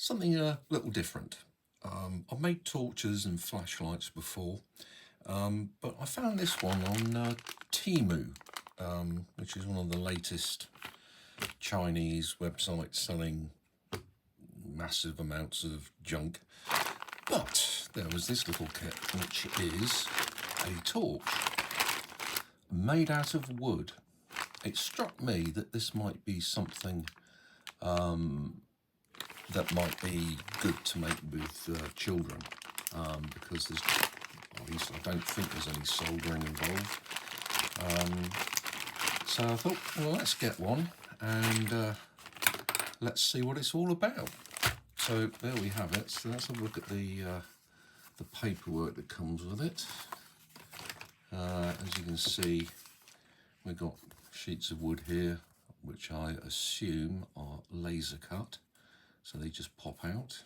something a little different. I've made torches and flashlights before, but I found this one on Temu, which is one of the latest Chinese websites selling massive amounts of junk. But there was this little kit, which is a torch made out of wood. It struck me that this might be something that might be good to make with children, because there's, at least I don't think there's any soldering involved. So I thought, well, let's get one and let's see what it's all about. So there we have it. So let's have a look at the paperwork that comes with it. As you can see, we've got sheets of wood here, which I assume are laser cut, so they just pop out.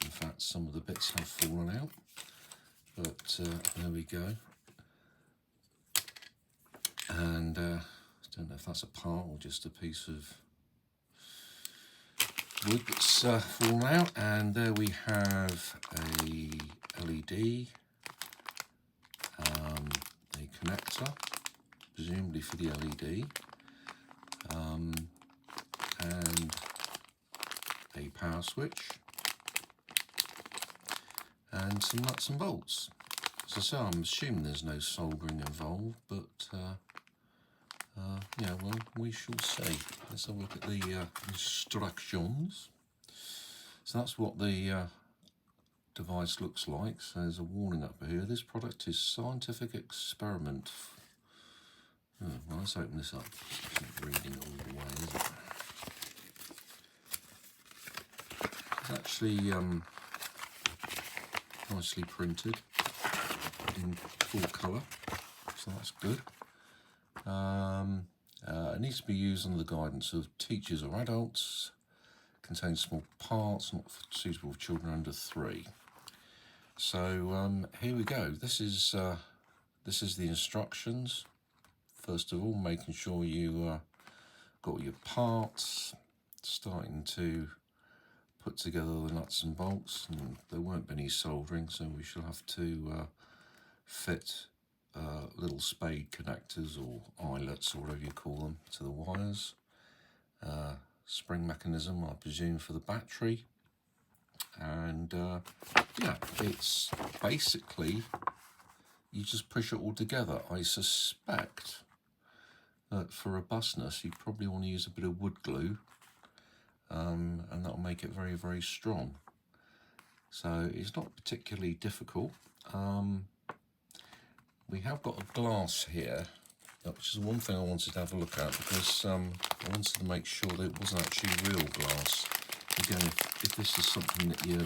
In fact, some of the bits have fallen out, but there we go. And I don't know if that's a part or just a piece of wood that's fallen out. And there we have a LED, a connector, presumably for the LED, and a power switch, and some nuts and bolts. As I say, I'm assuming there's no soldering involved, but yeah, well, we shall see. Let's have a look at the instructions. So that's what the device looks like. So there's a warning up here. This product is scientific experiment. Oh, well, let's open this up. It's not reading all the way, is it? It's actually nicely printed in full colour, so that's good. It needs to be used under the guidance of teachers or adults. Contains small parts, not suitable for children under 3. So here we go. This is the instructions. First of all, making sure you got your parts, starting to put together the nuts and bolts, and there won't be any soldering, so we shall have to fit little spade connectors or eyelets or whatever you call them to the wires. Spring mechanism, I presume, for the battery. And yeah, it's basically, you just push it all together. I suspect that for robustness you probably want to use a bit of wood glue, and that'll make it very, very strong. So it's not particularly difficult. We have got a glass here, which is one thing I wanted to have a look at, because I wanted to make sure that it wasn't actually real glass. Again, if this is something that you're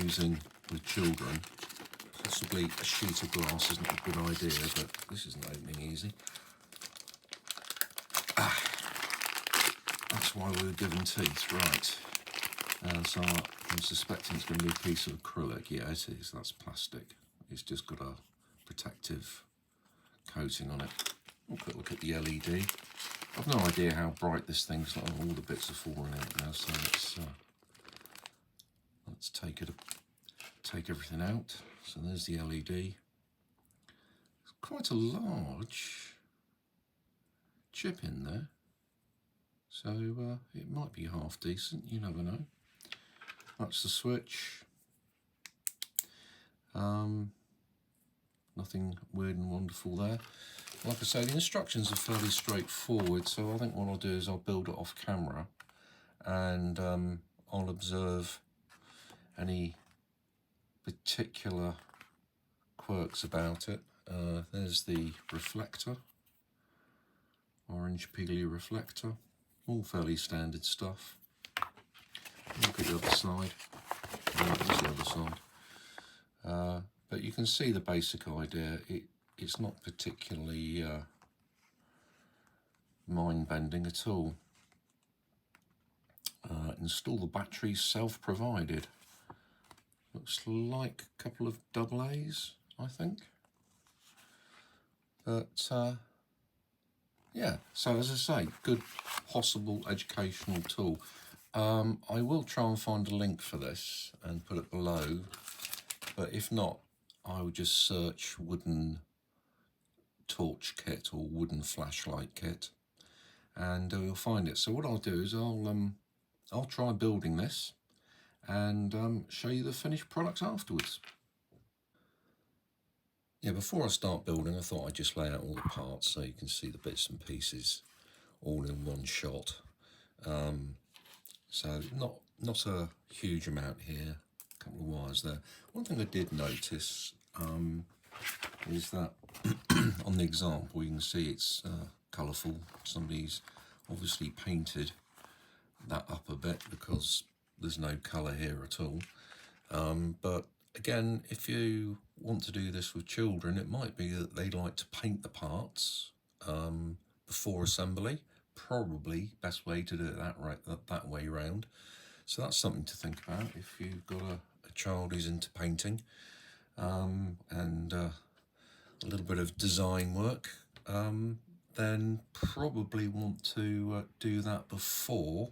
using with children, possibly a sheet of glass isn't a good idea, but this isn't opening easy. That's why we were given teeth, right. So I'm suspecting it's going to be a piece of acrylic. Yeah, it is. That's plastic. It's just got a protective coating on it. We'll quick look at the LED. I've no idea how bright this thing's like. All the bits are falling out now, so let's take everything out. So there's the LED. It's quite a large chip in there, so it might be half decent. You never know. That's the switch. Nothing weird and wonderful there. Like I say, the instructions are fairly straightforward, so I think what I'll do is I'll build it off camera, and I'll observe any particular quirks about it. There's the reflector, orange peely reflector, all fairly standard stuff. Look at the other side. There's the other side. But you can see the basic idea. It's not particularly mind-bending at all. Install the batteries self-provided. Looks like a couple of AA's, I think. But yeah, so as I say, good possible educational tool. I will try and find a link for this and put it below, but if not, I will just search wooden torch kit or wooden flashlight kit, and you'll find it. So what I'll do is I'll try building this and show you the finished product afterwards. Yeah, before I start building, I thought I'd just lay out all the parts so you can see the bits and pieces all in one shot. So not a huge amount here, a couple of wires there. One thing I did notice is that on the example you can see it's colourful. Somebody's obviously painted that up a bit because there's no colour here at all. But again, if you want to do this with children, it might be that they like to paint the parts before assembly. Probably best way to do it that way round. So that's something to think about if you've got a child who's into painting and a little bit of design work. Then probably want to do that before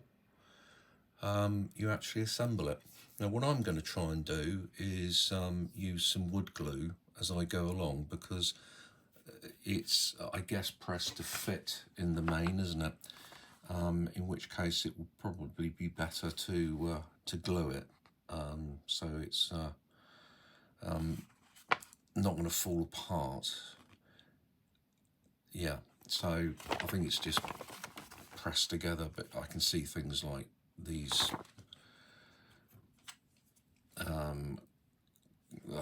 you actually assemble it. Now what I'm going to try and do is use some wood glue as I go along, because it's, I guess, pressed to fit in the main, isn't it? In which case it would probably be better to glue it, so it's not going to fall apart. Yeah, so I think it's just pressed together, but I can see things like these, the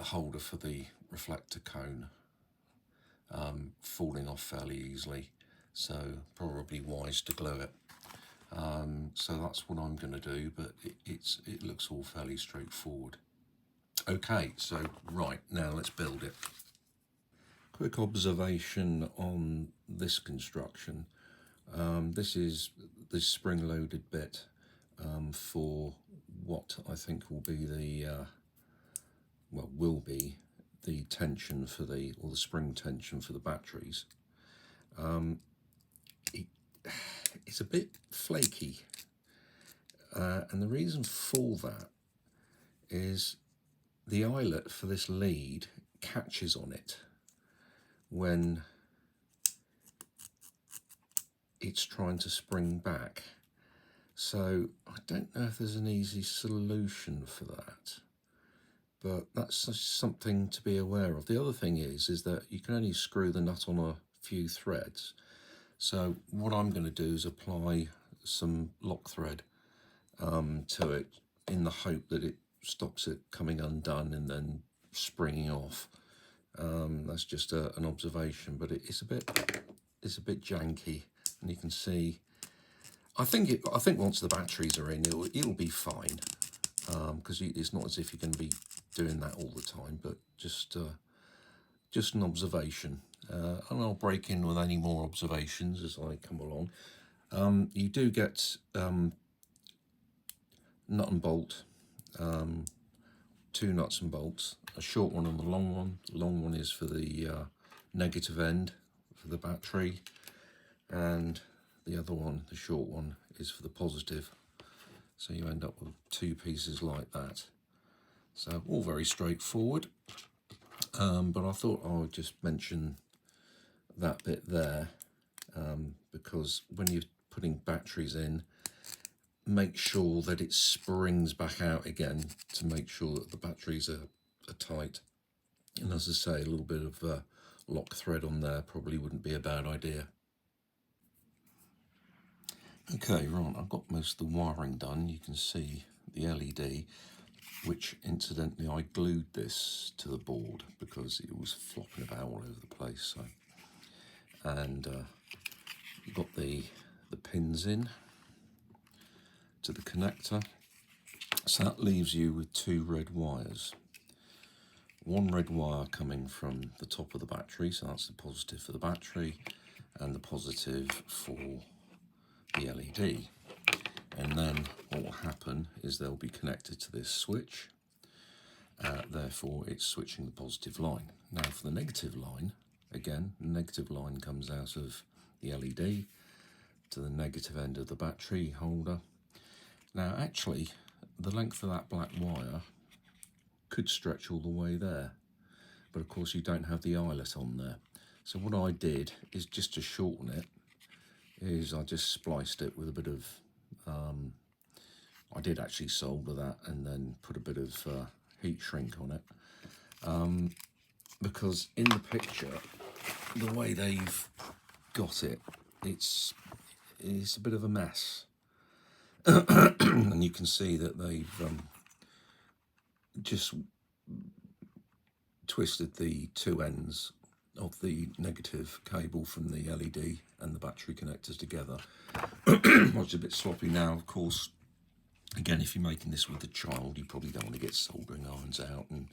holder for the reflector cone falling off fairly easily, so probably wise to glue it. So that's what I'm going to do, but it looks all fairly straightforward. Okay, so right, now let's build it. Quick observation on this construction. This is the spring-loaded bit for what I think will be the tension for the spring tension for the batteries. It's a bit flaky, and the reason for that is the eyelet for this lead catches on it when it's trying to spring back. So I don't know if there's an easy solution for that, but that's just something to be aware of. The other thing is that you can only screw the nut on a few threads. So what I'm going to do is apply some lock thread to it in the hope that it stops it coming undone and then springing off. That's just an observation, but it's a bit janky, and you can see. I think once the batteries are in, it'll be fine, because it's not as if you're going to be doing that all the time. But just an observation, and I'll break in with any more observations as I come along. You do get nut and bolt, 2 nuts and bolts, a short one and a long one. The long one is for the negative end for the battery, and the other one, the short one, is for the positive. So you end up with 2 pieces like that. So all very straightforward, but I thought I would just mention that bit there, because when you're putting batteries in, make sure that it springs back out again to make sure that the batteries are tight. And as I say, a little bit of lock thread on there probably wouldn't be a bad idea. Okay, right, I've got most of the wiring done. You can see the LED, which incidentally I glued this to the board because it was flopping about all over the place. So, and got the pins in to the connector. So that leaves you with 2 red wires. One red wire coming from the top of the battery, so that's the positive for the battery, and the positive for the LED. And then what will happen is they'll be connected to this switch, therefore it's switching the positive line. Now for the negative line, again, the negative line comes out of the LED to the negative end of the battery holder, Now actually the length of that black wire could stretch all the way there, but of course you don't have the eyelet on there. So what I did is, just to shorten it, is I just spliced it with a bit of, I did actually solder that and then put a bit of heat shrink on it, because in the picture, the way they've got it, it's a bit of a mess. And you can see that they've just twisted the two ends of the negative cable from the LED and the battery connectors together. It's a bit sloppy now, of course. Again, if you're making this with a child, you probably don't want to get soldering irons out, and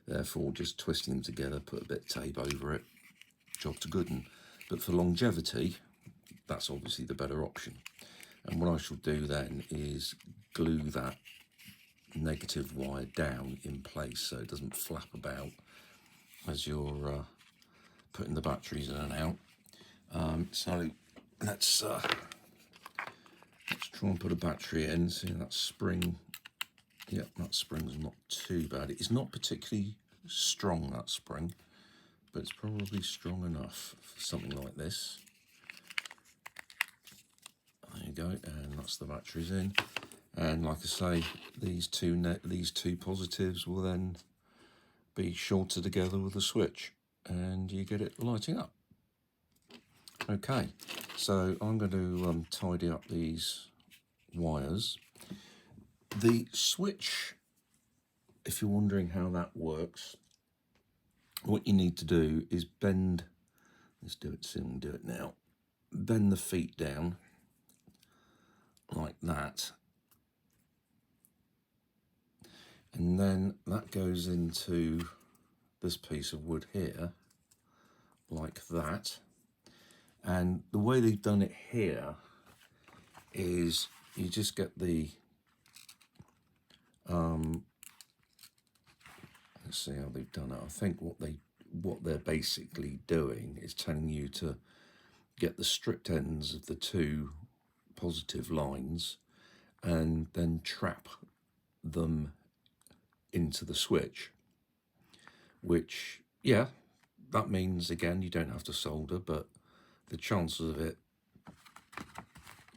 therefore just twisting them together, put a bit of tape over it, job to good 'un. But for longevity, that's obviously the better option. And what I shall do then is glue that negative wire down in place so it doesn't flap about as you're putting the batteries in and out. So let's try and put a battery in. See that spring? Yep, that spring's not too bad. It's not particularly strong, that spring, but it's probably strong enough for something like this. There you go, and that's the batteries in. And like I say, these two positives will then be shorted together with a switch, and you get it lighting up. Okay, so I'm going to tidy up these wires. The switch, if you're wondering how that works, what you need to do is bend, let's do it soon, do it now, bend the feet down like that, and then that goes into this piece of wood here like that. And the way they've done it here is you just get the let's see how they've done it. I think what they're basically doing is telling you to get the stripped ends of the two positive lines and then trap them into the switch, which, yeah, that means, again, you don't have to solder, but the chances of it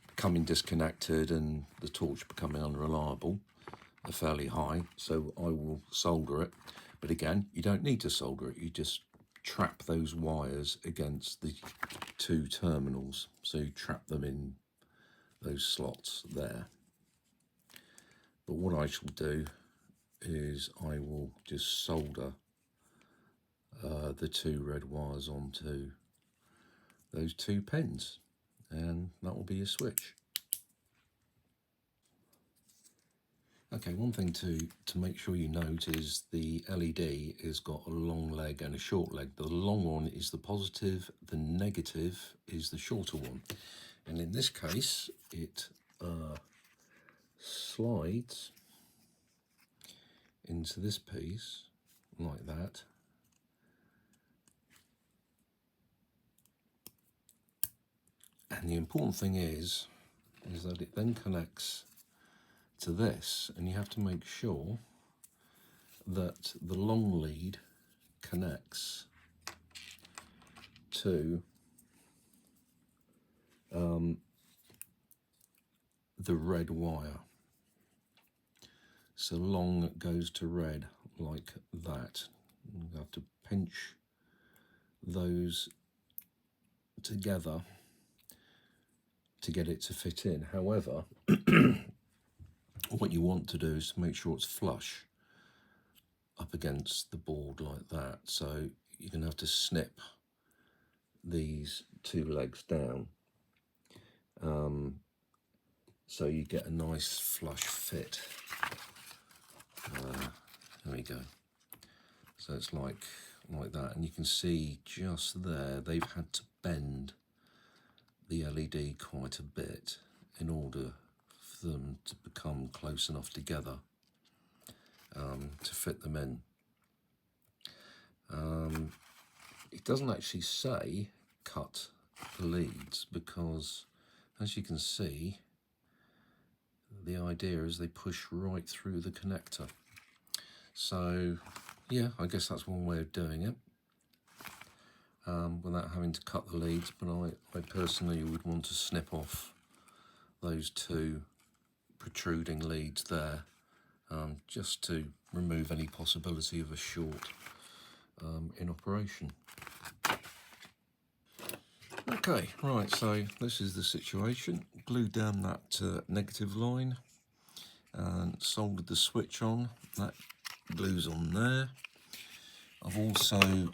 becoming disconnected and the torch becoming unreliable are fairly high, so I will solder it. But again, you don't need to solder it, you just trap those wires against the two terminals, so you trap them in those slots there. But what I shall do is I will just solder the two red wires onto those two pins, and that will be a switch. Okay, one thing to make sure you note is the LED has got a long leg and a short leg. The long one is the positive, the negative is the shorter one. And in this case, it slides into this piece like that. And the important thing is that it then connects to this, and you have to make sure that the long lead connects to the red wire. So long goes to red like that. You have to pinch those together to get it to fit in. However, what you want to do is to make sure it's flush up against the board like that. So you're going to have to snip these two legs down so you get a nice flush fit. There we go. So it's like that, and you can see just there they've had to bend the LED quite a bit in order for them to become close enough together to fit them in. It doesn't actually say cut the leads because, as you can see, the idea is they push right through the connector. So yeah, I guess that's one way of doing it, without having to cut the leads, but I personally would want to snip off those two protruding leads there, just to remove any possibility of a short in operation. Okay, right, so this is the situation. Glued down that negative line and soldered the switch on. That glues on there. I've also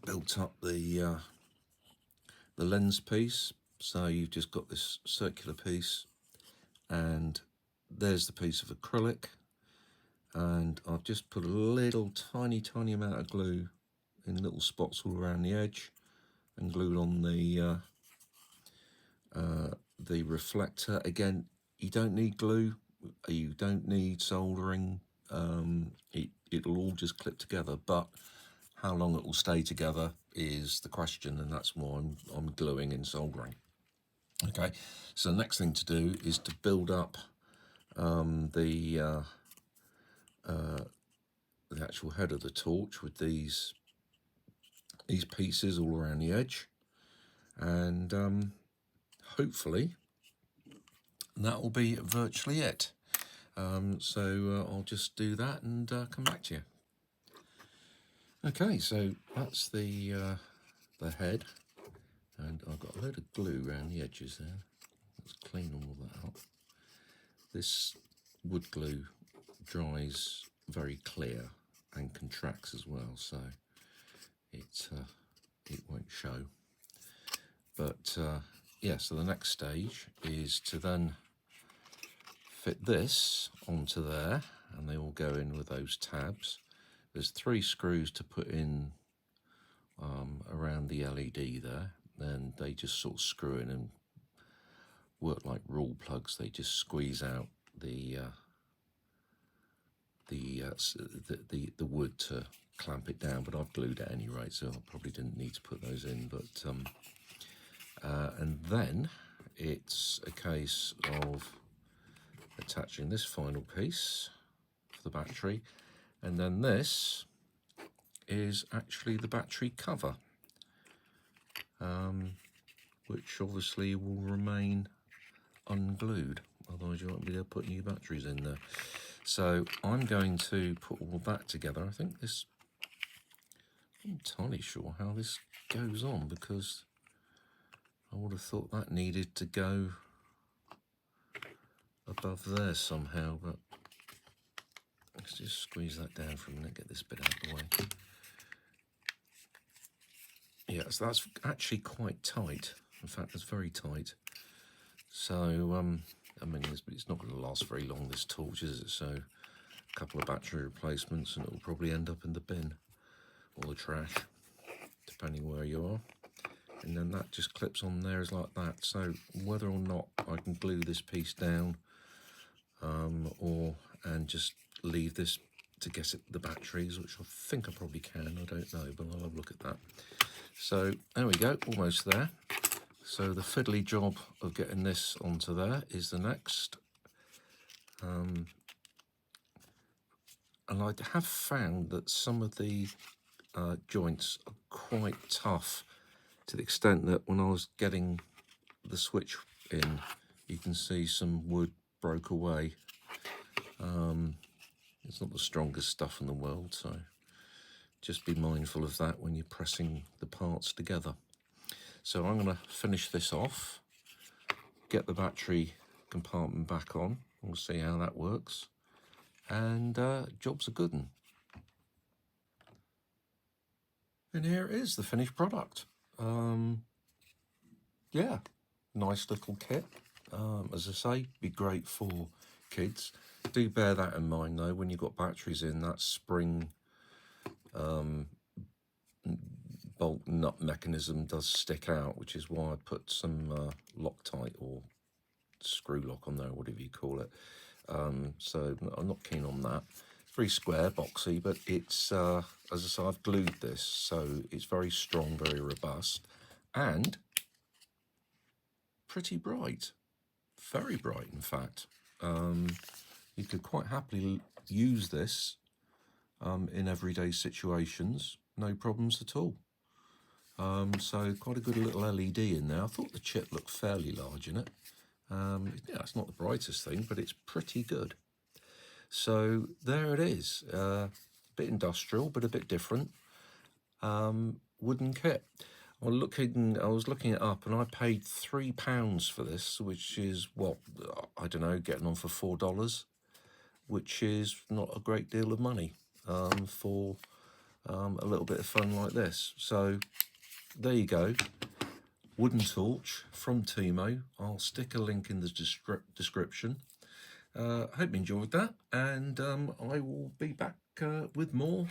built up the lens piece, so you've just got this circular piece, and there's the piece of acrylic, and I've just put a little tiny amount of glue in little spots all around the edge and glued on the reflector. Again, you don't need glue, you don't need soldering, it'll all just clip together, but how long it will stay together is the question, and that's why I'm gluing and soldering. Okay, so the next thing to do is to build up the actual head of the torch with these pieces all around the edge, and hopefully that will be virtually it. So I'll just do that and come back to you. Okay, so that's the head, and I've got a load of glue around the edges there. Let's clean all that up. This wood glue dries very clear and contracts as well, so it won't show. But yeah, so the next stage is to then fit this onto there, and they all go in with those tabs. There's 3 screws to put in around the LED there, and they just sort of screw in and work like rule plugs. They just squeeze out the wood to clamp it down, but I've glued it anyway, so I probably didn't need to put those in. But and then it's a case of attaching this final piece for the battery, and then this is actually the battery cover, which obviously will remain unglued, otherwise you won't be able to put new batteries in there. So I'm going to put all that together. I think this, I'm not entirely sure how this goes on, because I would have thought that needed to go above there somehow, but let's just squeeze that down for a minute, get this bit out of the way. Yeah, so that's actually quite tight. In fact, it's very tight. So, I mean, it's not going to last very long, this torch, is it? So, a couple of battery replacements and it'll probably end up in the bin or the trash, depending where you are. And then that just clips on there as like that. So, whether or not I can glue this piece down, and just leave this to get at the batteries, which I think I probably can, I don't know, but I'll have a look at that. So there we go, almost there. So the fiddly job of getting this onto there is the next. And I have found that some of the joints are quite tough, to the extent that when I was getting the switch in, you can see some wood broke away. It's not the strongest stuff in the world, so just be mindful of that when you're pressing the parts together. So I'm going to finish this off, get the battery compartment back on, we'll see how that works, and job's a good one. And here it is, the finished product. Yeah, nice little kit. As I say, be great for kids. Do bear that in mind though, when you've got batteries in, that spring bolt nut mechanism does stick out, which is why I put some Loctite or screw lock on there, whatever you call it. So I'm not keen on that. Very square, boxy, but it's, as I say, I've glued this, so it's very strong, very robust, and pretty bright. Very bright, in fact. You could quite happily use this in everyday situations, no problems at all. So quite a good little LED in there. I thought the chip looked fairly large in it. Yeah, it's not the brightest thing, but it's pretty good. So there it is. A bit industrial, but a bit different. Wooden kit. I was looking it up, and I paid £3 for this, which is what, I don't know, getting on for $4, which is not a great deal of money for a little bit of fun like this. So there you go. Wooden torch from Temu. I'll stick a link in the description. Hope you enjoyed that, and I will be back with more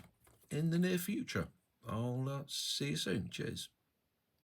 in the near future. I'll see you soon. Cheers.